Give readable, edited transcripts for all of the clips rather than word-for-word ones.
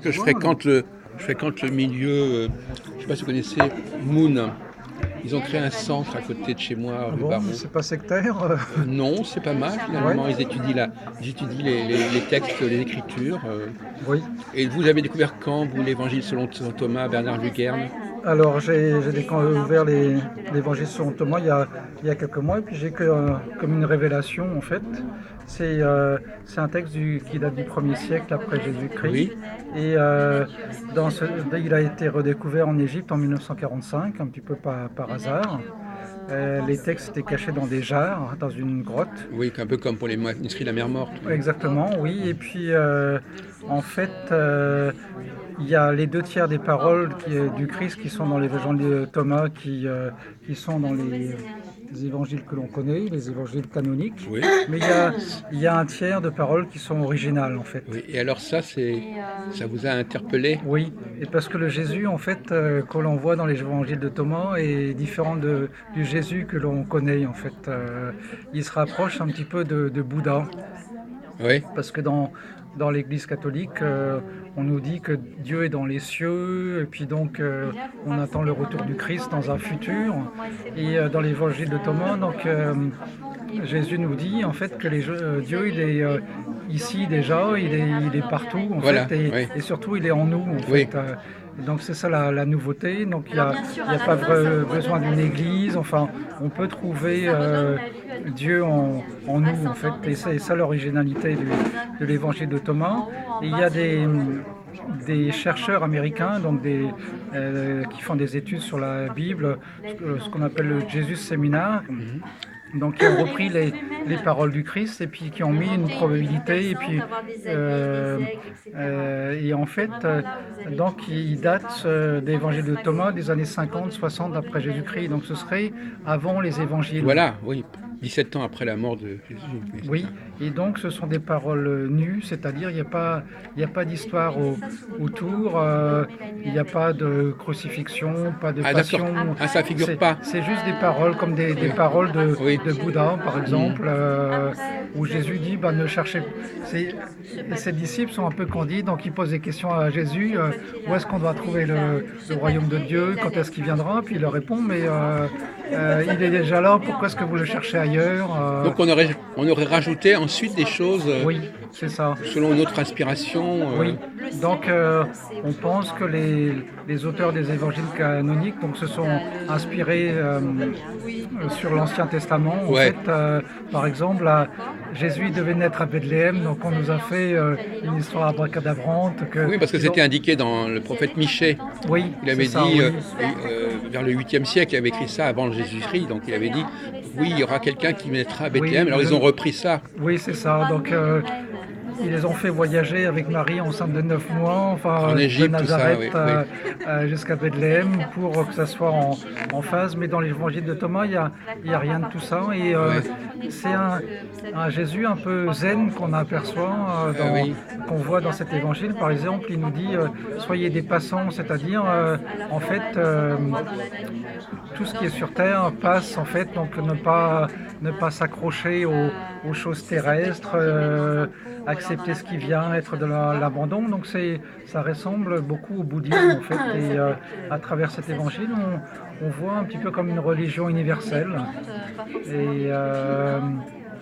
Parce que je fréquente le milieu, je ne sais pas si vous connaissez Moon. Ils ont créé un centre à côté de chez moi, Ah rue bon, Barrault. c'est pas sectaire? Non, c'est pas mal Ouais, finalement. Ils étudient les textes, les écritures. oui. Et vous avez découvert quand, vous, l'Évangile selon saint Thomas, Bernard Luguerne? Alors j'ai découvert l'évangile selon Thomas il y a quelques mois et puis j'ai comme une révélation en fait. C'est un texte qui date du 1er siècle après Jésus-Christ Oui, et il a été redécouvert en Égypte en 1945, un petit peu par hasard. Les textes étaient cachés dans des jarres, dans une grotte. oui, un peu comme pour les manuscrits de la mer morte. Oui. Exactement, oui. Et puis, en fait, il y a les 2 tiers des paroles du Christ qui sont dans l'évangile de Thomas, qui sont dans les évangiles que l'on connaît, les évangiles canoniques. Oui, Mais il y a un tiers de paroles qui sont originales, en fait. oui. Et alors ça vous a interpellé? Oui, et parce que le Jésus, en fait, que l'on voit dans les évangiles de Thomas est différent du Jésus que l'on connaît, en fait. Il se rapproche un petit peu de Bouddha. Oui, Parce que dans l'Église catholique, on nous dit que Dieu est dans les cieux, et puis donc on attend le retour du Christ dans un futur. Et dans l'Évangile de Thomas, donc Jésus nous dit en fait que Dieu il est ici déjà, il est partout en voilà, fait, et, oui, et surtout il est en nous en oui. fait. Donc c'est ça la nouveauté. Donc il n'y a pas besoin d'une église. Enfin, on peut trouver Dieu en nous en fait. Et c'est ça l'originalité de l'évangile de Thomas. Et il y a des chercheurs américains donc qui font des études sur la Bible, ce qu'on appelle le Jesus Seminar. Mhm. Donc qui ont repris les paroles du Christ et puis qui ont mis une probabilité et puis et en fait donc il date de l'évangile de Thomas des années 50-60 après Jésus-Christ, donc ce serait avant les évangiles. Voilà, oui. 17 ans après la mort de Jésus. Oui, c'est Oui, ça. et donc ce sont des paroles nues, c'est-à-dire il y a pas d'histoire autour, il n'y a pas de crucifixion, pas de Ah d'accord. passion. Ah, ça figure C'est, pas. c'est juste des paroles comme des Oui. paroles Oui. de Bouddha, par Mhm. exemple, où Jésus dit bah, ne cherchez. C'est, Ses disciples sont un peu candides, donc ils posent des questions à Jésus où est-ce qu'on doit trouver le royaume de Dieu, quand est-ce qu'il viendra, puis il leur répond mais il est déjà là, pourquoi est-ce que vous le cherchez ailleurs? Donc on aurait rajouté ensuite des choses Oui, c'est ça. selon notre inspiration. Oui, donc on pense que les auteurs des évangiles canoniques donc, se sont inspirés sur l'Ancien Testament. En Ouais. fait, par exemple, Jésus devait naître à Bethléem, donc on nous a fait une histoire abracadabrante. Oui, parce que c'était indiqué dans le prophète Michée. Oui, Il c'est avait ça, dit, oui. vers le 8e siècle, il avait écrit ça avant Jésus-Christ, donc il avait dit, oui, il y aura quelqu'un qui naîtra à Oui, Bethléem. Alors ils ont repris ça. oui, c'est ça. Donc, ils les ont fait voyager avec Marie enceinte de 9 mois, En enfin de Égypte, tout ça, Nazareth oui, oui. jusqu'à Bethléem pour que ça soit en phase. Mais dans l'évangile de Thomas, il y a rien de tout ça. Et Ouais. c'est un Jésus un peu zen qu'on aperçoit, Oui. qu'on voit dans cet évangile. Par exemple, il nous dit soyez des passants, c'est-à-dire en fait tout ce qui est sur terre passe en fait, donc ne pas s'accrocher aux choses terrestres, accepter ce qui vient, être de l'abandon. Donc ça ressemble beaucoup au bouddhisme en fait. Et à travers cet évangile, on voit un petit peu comme une religion universelle. Et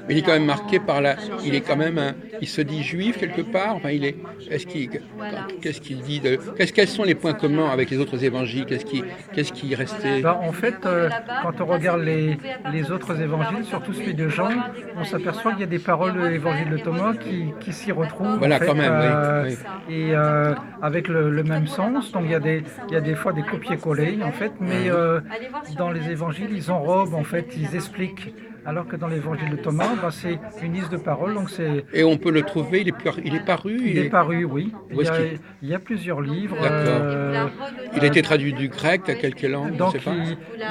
Mais il est quand même marqué par la. Il est quand même. Il se dit juif quelque part. Enfin, il est. Qu'est-ce qu'il dit de. Quels sont les points communs avec les autres évangiles? Qu'est-ce qui restait? ben, en fait, quand on regarde les autres évangiles, surtout celui de Jean, on s'aperçoit qu'il y a des paroles de l'évangile de Thomas qui s'y retrouvent en Voilà, fait, quand même, oui. Oui. et avec le même sens. Donc il y a des fois des copier-coller en fait, mais dans les évangiles, ils enrobent en fait, ils expliquent. Alors que dans l'évangile de Thomas, ben, c'est une liste de paroles, donc Et on peut le trouver. Il est paru. il est paru, oui. Où est-ce qu'il. Il y a plusieurs livres. D'accord. Il a été traduit du grec à quelques langues, je ne sais Donc pas.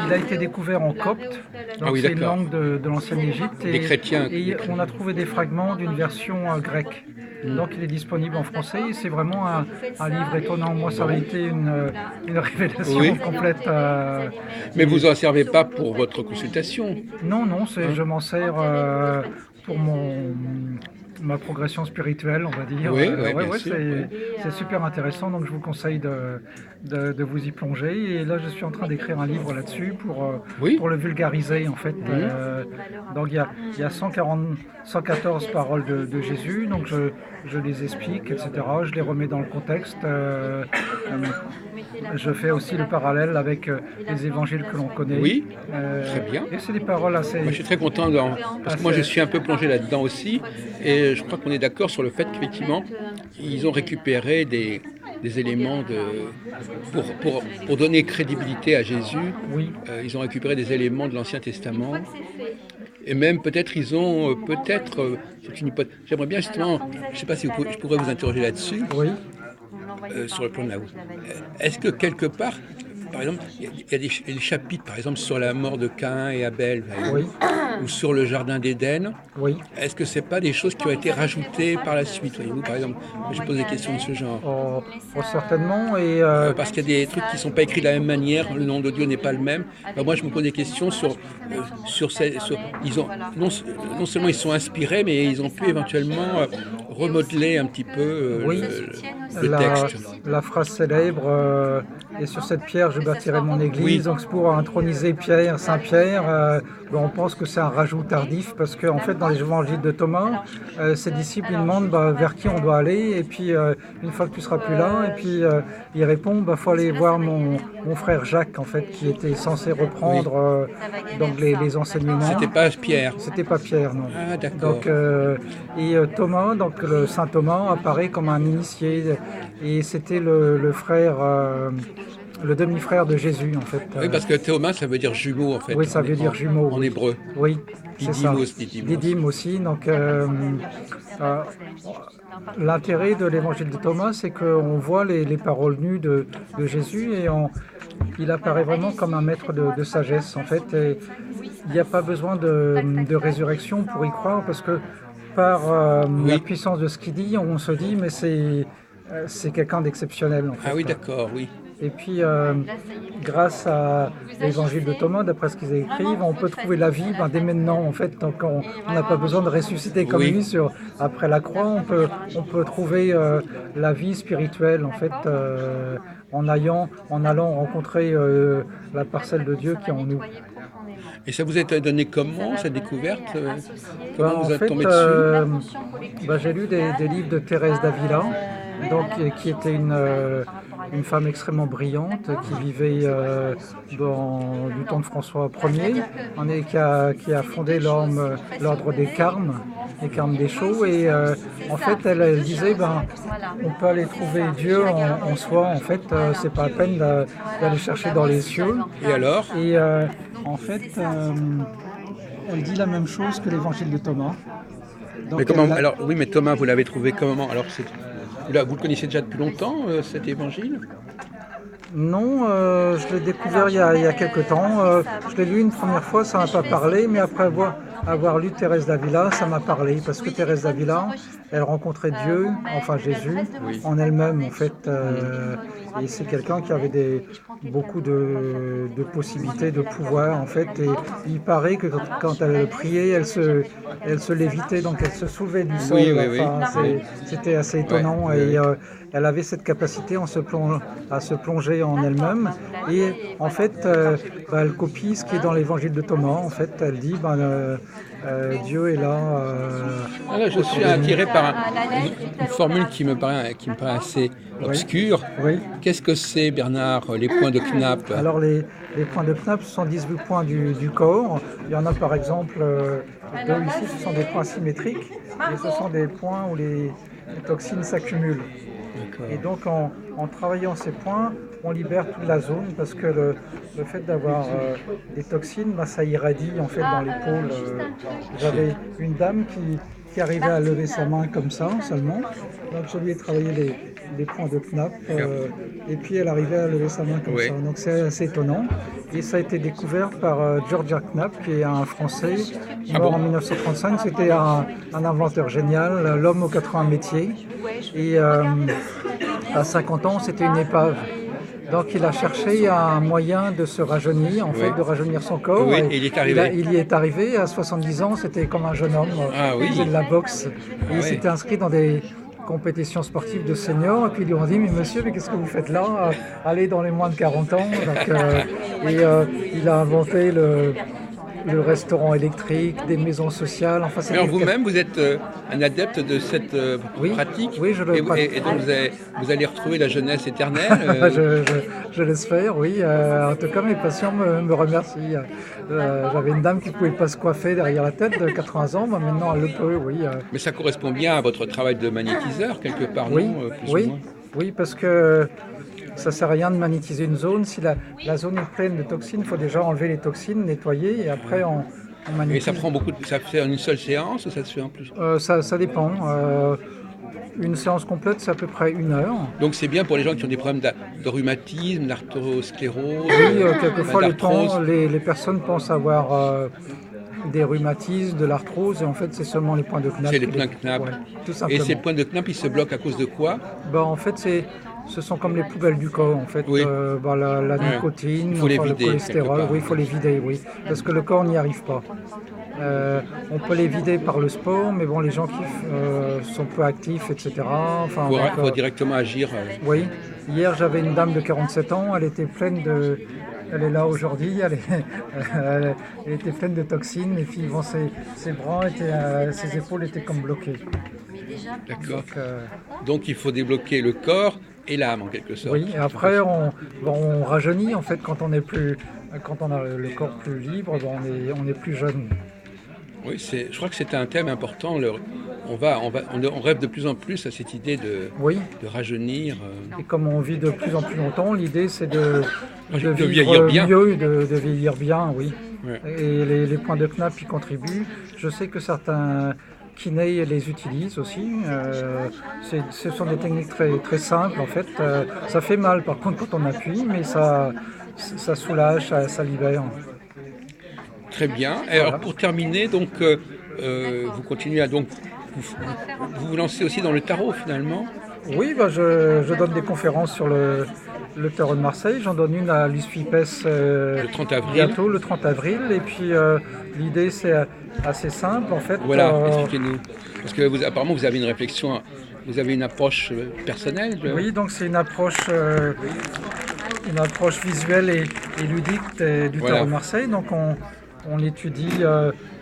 il a été découvert en copte, Ah donc oui, c'est une d'accord. langue de l'ancienne Égypte, Des chrétiens. et on a trouvé des fragments d'une version grecque. Donc il est disponible en français et c'est vraiment un livre étonnant. Moi ça avait été une révélation Oui. complète. Mais vous en servez pas pour votre consultation. Non, Hein? je m'en sers pour ma progression spirituelle, on va dire. Oui, oui, bien Ouais, sûr. Oui. c'est super intéressant, donc je vous conseille de vous y plonger. Et là, je suis en train d'écrire un livre là-dessus Oui. pour le vulgariser, en fait. Mhm. Donc il y a 114 paroles de Jésus, donc je les explique, etc. Je les remets dans le contexte. Je fais aussi le parallèle avec les évangiles que l'on connaît. Oui, très bien. Et c'est des paroles Moi, je suis très content parce que moi, je suis un peu plongé là-dedans aussi, et je crois qu'on est d'accord sur le fait qu'effectivement, ils ont récupéré des éléments pour donner crédibilité à Jésus. Oui, Ils ont récupéré des éléments de l'Ancien Testament, et même peut-être ils ont c'est une hypothèse. J'aimerais bien justement, je ne sais pas si je pourrais vous interroger là-dessus, oui, sur le plan de la route. Est-ce que quelque part, par exemple, il y a des chapitres, par exemple, sur la mort de Caïn et Abel, oui, voyez-vous, ou sur le jardin d'Éden, oui. est-ce que c'est pas des choses qui ont été rajoutées par la suite, voyez-vous, par exemple, je pose des questions de ce genre. Oh, oh, certainement. Et Parce qu'il y a des trucs qui ne sont pas écrits de la même manière, le nom de Dieu n'est pas le même. Ben, moi, je me pose des questions ils ont, non, non seulement ils sont inspirés, mais ils ont pu éventuellement remodeler un petit peu oui, le texte. la phrase célèbre et sur cette pierre je bâtirai mon Oui, église. Donc c'est pour introniser Pierre, Saint Pierre. On pense que c'est un rajout tardif parce qu'en fait dans les évangiles de Thomas, ses disciples lui demandent vers qui on doit aller et puis une fois que tu seras plus là, et puis il répond faut aller voir mon frère Jacques en fait qui était censé oui. reprendre donc les enseignements. C'était pas Pierre. C'était pas Pierre, non. Ah, d'accord. Donc, Thomas, donc le saint Thomas, apparaît comme un initié et c'était le frère, le demi-frère de Jésus en fait. Oui, parce que Théoma, ça veut dire jumeau, en fait, Oui, ça veut dire jumeau. en Oui, hébreu. oui, c'est ça. Didymos. Didyme aussi. Donc, euh, l'intérêt de l'évangile de Thomas, c'est qu'on voit les paroles nues de Jésus et il apparaît vraiment comme un maître de sagesse en fait. Et il n'y a pas besoin de résurrection pour y croire parce que par la Oui. puissance de ce qu'il dit, on se dit mais c'est quelqu'un d'exceptionnel en fait. Ah oui, d'accord, oui. Et puis, grâce à l'évangile de Thomas, d'après ce qu'ils écrivent, on peut trouver la vie dès maintenant, en fait. Donc, on n'a pas besoin de ressusciter comme Oui. lui après la croix. On peut trouver la vie spirituelle, en fait, en allant rencontrer la parcelle de Dieu qui est en nous. Et ça vous a donné comment, cette découverte Comment En vous êtes fait, tombé dessus j'ai lu des livres de Thérèse d'Avila, donc, qui était une femme extrêmement brillante qui vivait du temps de François Ier, qui a fondé l'ordre des Carmes des Chauds. Et en fait, elle disait on peut aller trouver Dieu en soi. En fait, c'est pas la peine d'aller chercher dans les cieux. Et alors Et en fait, elle dit la même chose que l'évangile de Thomas. Donc, Mais comment alors, oui, mais Thomas, vous l'avez trouvé comment alors vous le connaissez déjà depuis longtemps, cet évangile Non, je l'ai découvert il y a quelques temps. Je l'ai lu une première fois, ça m'a pas parlé, mais après avoir lu Thérèse d'Avila, ça m'a parlé, parce que Thérèse d'Avila, elle rencontrait Dieu, enfin Jésus, Oui. en elle-même en fait. Et c'est quelqu'un qui avait beaucoup de possibilités, de pouvoir en fait. Et il paraît que quand elle priait, elle se lévitait, donc elle se soulevait du sol. Oui. C'était assez étonnant. Ouais. Et elle avait cette capacité à se plonger en elle-même. Et en fait, elle copie ce qui est dans l'évangile de Thomas. En fait, elle dit Dieu est là. Alors, je suis attiré par une formule qui me paraît assez obscure. Oui. Qu'est-ce que c'est, Bernard, les points de Knapp? Alors les points de Knapp, ce sont 18 points du corps. Il y en a par exemple deux ici, ce sont des points symétriques et ce sont des points où les toxines s'accumulent. Et donc en travaillant ces points, on libère toute la zone parce que le fait d'avoir des toxines, ça irradie en fait dans l'épaule. J'avais une dame qui arrivait à lever sa main comme ça seulement. Donc je lui ai travaillé les points de Knapp et puis elle arrivait à lever sa main comme ça. Donc c'est assez étonnant. Et ça a été découvert par Georgia Knapp, qui est un Français mort en 1935. C'était un inventeur génial, l'homme aux 80 métiers. Et à 50 ans, c'était une épave. Donc il a cherché un moyen de se rajeunir, en Oui. fait, de rajeunir son corps. Oui, Et et il est arrivé. il y est arrivé à 70 ans, c'était comme un jeune homme. Ah Il faisait oui. de la boxe. Et Ah il oui. s'était inscrit dans des compétitions sportives de seniors. Et puis ils lui ont dit, mais monsieur, mais qu'est-ce que vous faites là? Allez dans les moins de 40 ans. Donc, il a inventé le restaurant électrique, des maisons sociales. Enfin, Mais alors c'était vous-même, vous êtes un adepte de cette oui, pratique oui, je le pratique. et donc vous allez retrouver la jeunesse éternelle. Je l'espère, oui. En tout cas, mes patients me remercient. J'avais une dame qui ne pouvait pas se coiffer derrière la tête de 80 ans, mais maintenant elle le peut, oui. Mais ça correspond bien à votre travail de magnétiseur, quelque part, Oui, non plus ou oui, moins. oui, parce que ça ne sert à rien de magnétiser une zone. Si la zone est pleine de toxines, il faut déjà enlever les toxines, nettoyer, et après on Et magnétise. ça prend beaucoup ça se fait en une seule séance ou ça se fait en plus? Ça dépend. Une séance complète, c'est à peu près 1 heure. Donc c'est bien pour les gens qui ont des problèmes de rhumatisme, d'arthrosclérose, Oui, quelquefois d'arthrose. les personnes pensent avoir des rhumatismes, de l'arthrose, et en fait c'est seulement les points de Knapp. C'est les points Knapp. Ouais, tout Et simplement. ces points de Knapp, ils se bloquent à cause de quoi? En fait, ce sont comme les poubelles du corps, en fait. Oui. La Ouais. nicotine, Il faut les enfin, le vider, cholestérol, quelque part. oui, il faut les vider, oui. Parce que le corps n'y arrive pas. On peut les vider par le sport, mais bon, les gens qui sont peu actifs, etc. Enfin, Il faut directement agir. oui. Hier, j'avais une dame de 47 ans, elle était pleine de... Elle est là aujourd'hui, elle était pleine de toxines, et puis bon, ses bras, ses épaules étaient comme bloquées. D'accord. Donc, Donc il faut débloquer le corps et l'âme en quelque sorte. oui, et après on rajeunit en fait quand on a le corps plus libre, on est plus jeune. Oui, je crois que c'est un thème important. On rêve de plus en plus à cette idée Oui, de rajeunir. et comme on vit de plus en plus longtemps, l'idée c'est de De vivre vieillir bien. mieux, de vieillir bien, oui. Ouais. Et les points de Knapp y contribuent. Je sais que certains kinés les utilisent aussi. Ce sont des techniques très, très simples en fait. Ça fait mal par contre quand on appuie, mais ça soulage, ça libère. Très bien. Et alors pour terminer, donc vous continuez à vous lancez aussi dans le tarot finalement. Oui, je donne des conférences sur le tarot de Marseille. J'en donne une à l'USFIPES Le 30 avril. bientôt, le 30 avril. Et puis l'idée c'est assez simple en fait. Voilà, expliquez-nous. Parce que apparemment vous avez une réflexion, vous avez une approche personnelle. Oui, donc c'est une approche visuelle et ludique du Voilà. tarot de Marseille. Donc on étudie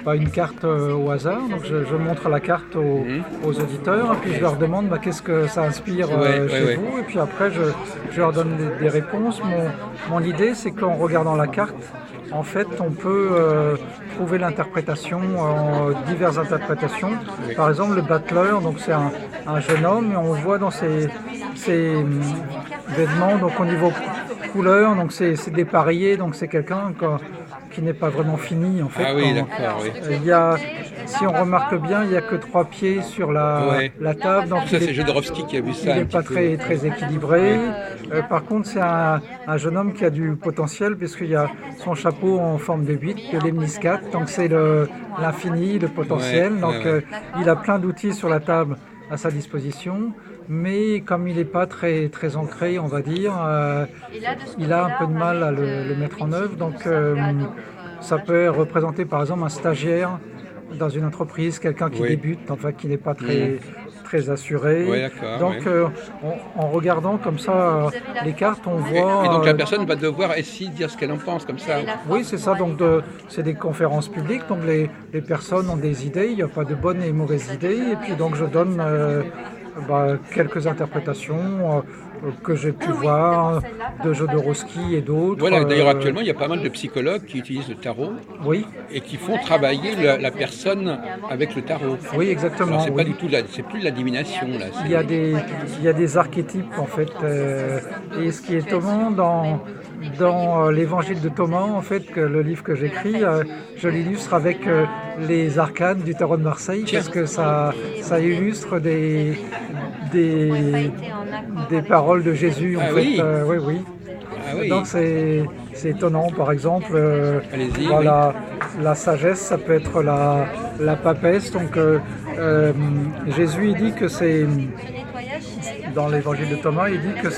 pas une carte au hasard. Donc je montre la carte aux auditeurs et puis je leur demande qu'est-ce que ça inspire chez vous. Et puis après je leur donne des réponses. Mon idée c'est qu'en regardant la carte, en fait on peut trouver l'interprétation, diverses interprétations. Oui. Par exemple le battleur, donc c'est un jeune homme et on voit dans ses vêtements, donc au niveau couleur, donc c'est dépareillé, donc c'est quelqu'un qui n'est pas vraiment fini en fait. Ah oui, d'accord, oui. Si on remarque bien, il n'y a que 3 pieds sur la table, donc Ça c'est Jodorowsky qui a vu ça. il n'est pas très, très équilibré. Par contre, c'est un jeune homme qui a du potentiel puisqu'il y a son chapeau en forme de 8, de lemniscate, donc c'est l'infini, le potentiel. Il a plein d'outils sur la table à sa disposition, mais comme il n'est pas très, très ancré, on va dire, il a un peu de mal à le mettre en œuvre. Donc ça peut représenter par exemple un stagiaire dans une entreprise, quelqu'un qui débute, enfin qui n'est pas très, très assuré. Oui, d'accord, donc en regardant comme ça les cartes, on voit... Et donc la personne va devoir essayer de dire ce qu'elle en pense comme ça. Oui, c'est ça, donc c'est des conférences publiques, donc les personnes ont des idées, il n'y a pas de bonnes et mauvaises idées, et puis donc je donne quelques interprétations que j'ai pu voir de Jodorowsky et d'autres. Voilà, d'ailleurs actuellement il y a pas mal de psychologues qui utilisent le tarot et qui font travailler la personne avec le tarot. Oui, exactement. Alors, c'est plus de la divination là. Il y a des archétypes en fait, et ce qui est étonnant dans l'évangile de Thomas, en fait, le livre que j'écris, je l'illustre avec les arcanes du tarot de Marseille, parce que ça illustre des paroles de Jésus en fait. Oui. Oui. Ah oui. Donc c'est étonnant, par exemple, Allez-y, la sagesse, ça peut être la papesse. Donc Jésus il dit que c'est, dans l'évangile de Thomas, il dit que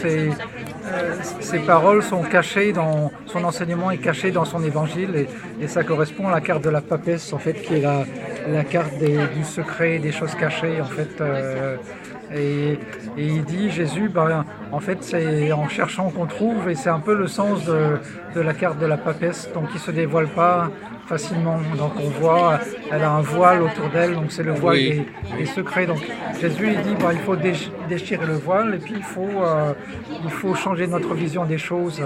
Ces paroles sont cachées dans son enseignement est caché dans son évangile et ça correspond à la carte de la papesse en fait qui est la carte du secret, des choses cachées en fait. Et il dit Jésus, ben, en fait c'est en cherchant qu'on trouve et c'est un peu le sens de la carte de la papesse, donc qui se dévoile pas facilement. Donc on voit, elle a un voile autour d'elle, donc c'est le voile Oui. des secrets. Donc Jésus il dit, ben, il faut déchirer le voile et puis il faut changer notre vision des choses.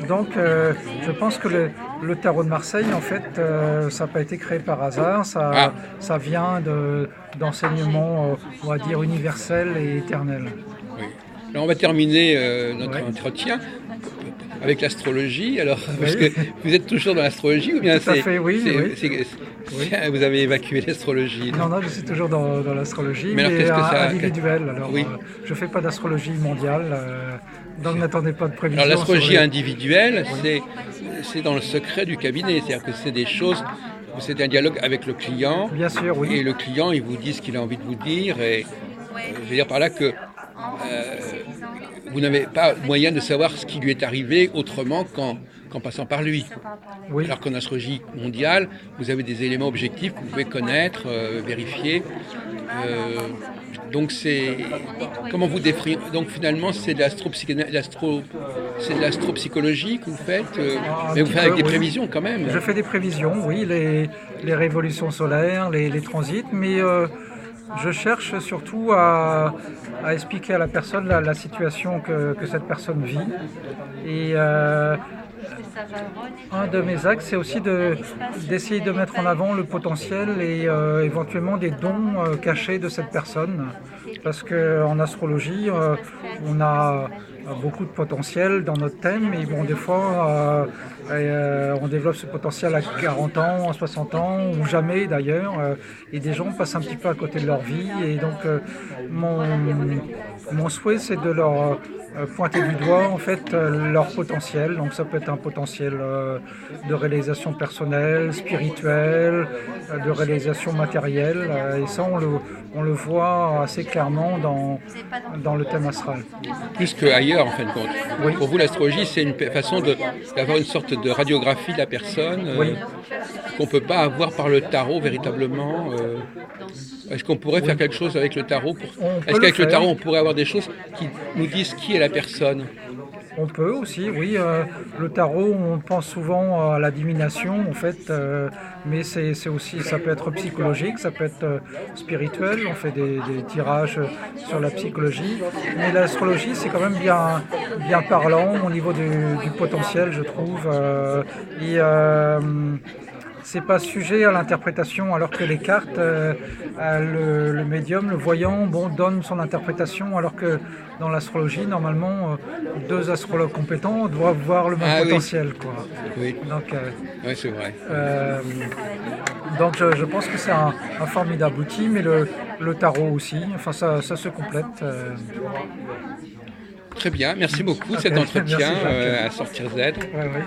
Donc je pense que le tarot de Marseille, en fait, ça n'a pas été créé par hasard, Ah, ça vient d'enseignements, on va dire, universels et éternels. oui. Alors on va terminer notre Ouais. entretien avec l'astrologie. Alors, parce que Oui, vous êtes toujours dans l'astrologie ou bien tout à fait, oui, oui. Oui. vous avez évacué l'astrologie? Non, non, je suis toujours dans l'astrologie, Mais alors, mais qu'est-ce que ça... individuelle. Alors, Oui. je ne fais pas d'astrologie mondiale, donc n'attendez pas de Alors prévision sur l'astrologie les... individuelle, c'est dans le secret du cabinet, c'est-à-dire que c'est des choses, c'est un dialogue avec le client, Bien sûr, oui. et le client il vous dit ce qu'il a envie de vous dire, et je veux dire par là que vous n'avez pas moyen de savoir ce qui lui est arrivé autrement qu'en passant par lui. Oui. Alors qu'en astrologie mondiale, vous avez des éléments objectifs que vous pouvez connaître, vérifier. Euh, donc c'est comment vous définir. Donc finalement c'est de c'est de l'astropsychologie que vous faites, Un mais vous petit faites peu, avec des oui. prévisions quand même. Je fais des prévisions, oui, les révolutions solaires, les transits, mais je cherche surtout à expliquer à la personne la situation que cette personne vit. Et un de mes axes, c'est aussi d'essayer de mettre en avant le potentiel et éventuellement des dons cachés de cette personne. Parce qu'en astrologie, on a beaucoup de potentiel dans notre thème, et bon, des fois, on développe ce potentiel à 40 ans, à 60 ans, ou jamais d'ailleurs, et des gens passent un petit peu à côté de leur vie, et donc mon souhait, c'est de leur pointer du doigt en fait leur potentiel. Donc ça peut être un potentiel de réalisation personnelle, spirituelle, de réalisation matérielle. Et ça, on le voit assez clairement dans le thème astral. Plus qu'ailleurs en fin de compte. Oui. Pour vous l'astrologie c'est une façon d'avoir une sorte de radiographie de la personne Oui. qu'on ne peut pas avoir par le tarot véritablement. Est-ce qu'on pourrait faire quelque chose avec le tarot Est-ce qu'avec le tarot on pourrait avoir des choses qui nous disent qui est la personne? On peut aussi, oui. Le tarot, on pense souvent à la divination, en fait, mais c'est aussi, ça peut être psychologique, ça peut être spirituel. On fait des tirages sur la psychologie, mais l'astrologie, c'est quand même bien parlant au niveau du potentiel, je trouve. Et c'est pas sujet à l'interprétation, alors que les cartes, le médium, le voyant, bon, donne son interprétation, alors que dans l'astrologie, normalement, deux astrologues compétents doivent voir le même potentiel, quoi. Oui. Donc, Oui, c'est vrai. Donc je pense que c'est un formidable outil, mais le tarot aussi, enfin ça se complète. Très bien, merci beaucoup de cet entretien à Sortir Z. Ouais, ouais.